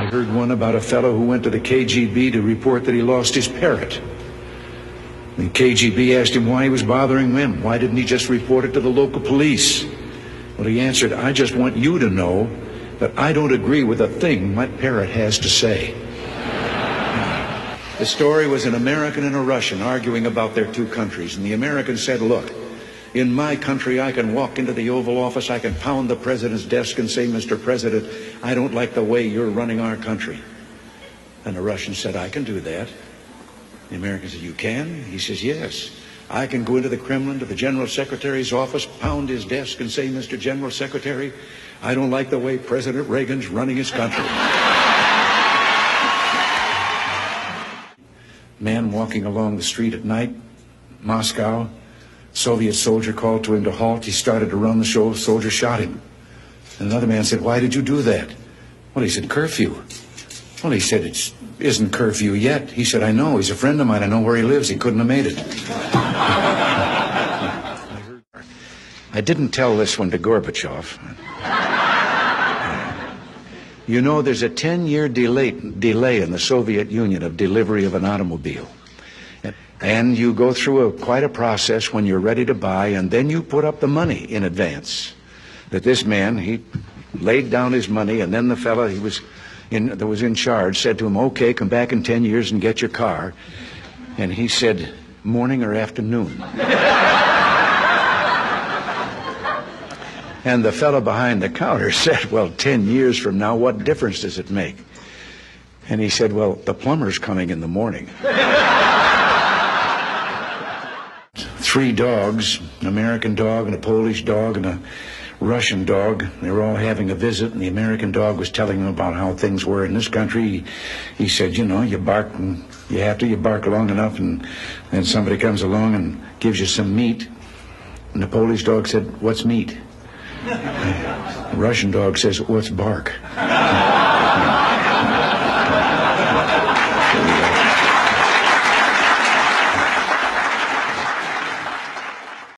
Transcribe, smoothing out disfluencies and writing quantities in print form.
heard one about a fellow who went to the KGB to report that he lost his parrot. The KGB asked him why he was bothering them. Why didn't he just report it to the local police? Well, he answered, I just want you to know that I don't agree with a thing my parrot has to say. The story was an American and a Russian arguing about their two countries. And the American said, look, in my country, I can walk into the Oval Office, I can pound the president's desk and say, Mr. President, I don't like the way you're running our country. And the Russian said, I can do that. The American said, you can? He says, yes. I can go into the Kremlin, to the General Secretary's office, pound his desk and say, Mr. General Secretary, I don't like the way President Reagan's running his country. Man walking along the street at night, Moscow, Soviet soldier called to him to halt. He started to run. The soldier shot him. And another man said, why did you do that? Well, he said, curfew. Well, he said, it isn't curfew yet. He said, I know. He's a friend of mine. I know where he lives. He couldn't have made it. I didn't tell this one to Gorbachev. You know, there's a 10-year delay in the Soviet Union of delivery of an automobile. And you go through quite a process when you're ready to buy, and then you put up the money in advance. That this man, he laid down his money, and then the fella that was in charge said to him, okay, come back in 10 years and get your car. And he said, morning or afternoon? And the fellow behind the counter said, well, 10 years from now, what difference does it make? And he said, well, the plumber's coming in the morning. 3 dogs, an American dog and a Polish dog and a Russian dog. They were all having a visit, and the American dog was telling them about how things were in this country. He said, you know, you bark and you bark long enough, and then somebody comes along and gives you some meat. And the Polish dog said, what's meat? The Russian dog says, what's bark?